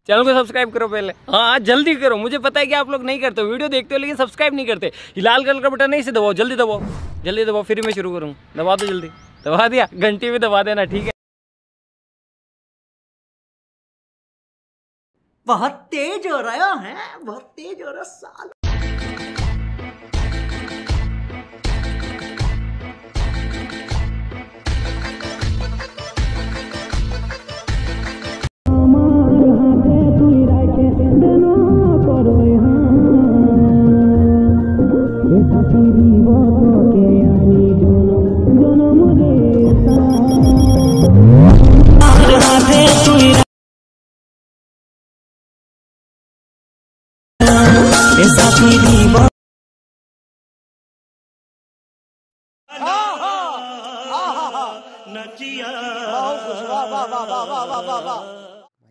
Channel को subscribe करो पहले। हाँ जल्दी करो, मुझे पता है कि आप लोग नहीं करते हो, वीडियो देखते हो लेकिन सब्सक्राइब नहीं करते। लाल कलर का बटन नहीं से दबाओ, जल्दी दबाओ, जल्दी दबाओ, फिर मैं शुरू करूँ। दबा दो जल्दी, दबा दिया, घंटी में दबा देना, ठीक है। बहुत तेज हो रहा है, बहुत तेज हो रहा साल।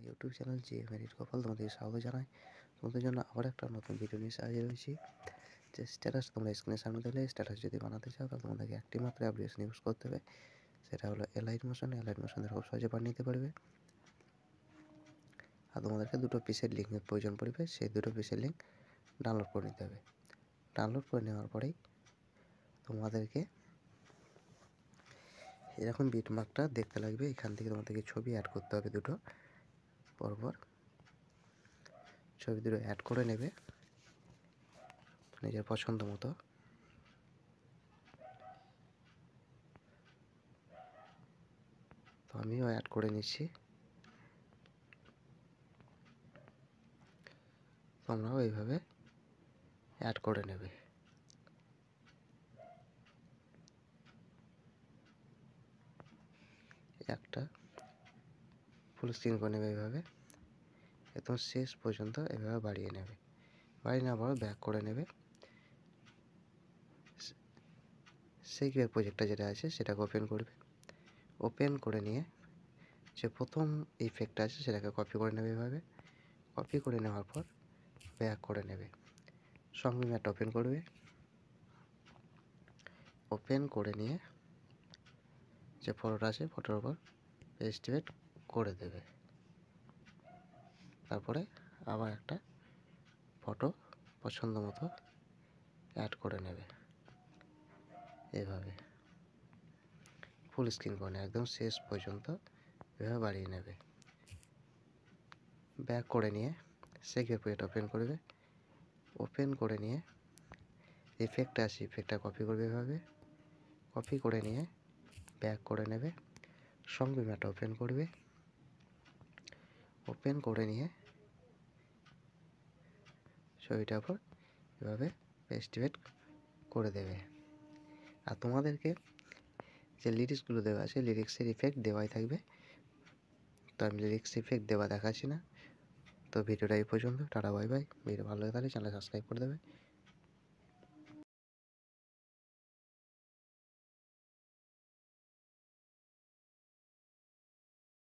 ইউটিউব চ্যানেল যে মেরিট কপাল তোমাদের স্বাগত জানাই। তোমাদের জন্য আবার একটা নতুন ভিডিও নিয়ে হাজির হয়েছি। যে স্ট্যাটাস তোমরা স্ক্রিনের সামনে দিলে স্ট্যাটাস যদি বানাতে চাও তাহলে তোমাদেরকে একটি মাত্র অ্যাপ্লিকেশন ইউজ করতে হবে, সেটা হলো এলাইট মোশন। এলাইট মোশন খুব সহজে বানিয়ে নিতে পারবে। আর তোমাদেরকে দুটো পিসের লিঙ্কের প্রয়োজন পড়বে, সেই দুটো পিসের লিঙ্ক ডাউনলোড করে নিতে হবে। ডাউনলোড করে নেওয়ার পরেই তোমাদেরকে এরকম বিটমার্কটা দেখতে লাগবে। এখান থেকে তোমাদেরকে ছবি অ্যাড করতে হবে, দুটো পরপর ছবি দুটো অ্যাড করে নেবে নিজের পছন্দ মতো। তো আমিও অ্যাড করে নিচ্ছি, তোমরাও এইভাবে অ্যাড করে নেবে। একটা ফুল স্ক্রিন করে নেবে এইভাবে, একদম শেষ পর্যন্ত এভাবে বাড়িয়ে নেবে। বাড়িয়ে নেওয়ার পর ব্যাক করে নেবে। সেই প্রজেক্টটা যেটা আছে সেটাকে ওপেন করবে। ওপেন করে নিয়ে যে প্রথম ইফেক্টটা আছে সেটাকে কপি করে নেবে এভাবে। কপি করে নেওয়ার পর ব্যাক করে নেবে। সঙ্গে ম্যাট ওপেন করবে। ওপেন করে নিয়ে যে ফটোটা আছে ফটোর উপর পেস্টিভেট করে দেবে। তারপরে আবার একটা ফটো পছন্দ মতো অ্যাড করে নেবে এভাবে। ফুল স্ক্রিন করে নেবে, একদম শেষ পর্যন্ত এভাবে বাড়িয়ে নেবে। ব্যাক করে নিয়ে সেকেন্ড পেজ ওপেন করবে। ওপেন করে নিয়ে ইফেক্টটা আছে, ইফেক্টটা কপি করবে এভাবে। কপি করে নিয়ে ব্যাক করে নেবে। সঙ্গে ম্যাট ওপেন করবে। ওপেন করে নিয়ে ছবিটার উপর এভাবে পেস্টিভেট করে দেবে। আর তোমাদেরকে যে লিরিক্সগুলো দেওয়া আছে লিরিক্সের ইফেক্ট দেওয়াই থাকবে, তো আমি লিরিক্স ইফেক্ট দেওয়া দেখাচ্ছি না। তো ভিডিওটা এই পর্যন্ত, টাটা বাই বাই। ভিডিও ভালো লাগে তাহলে চ্যানেল সাবস্ক্রাইব করে দেবে।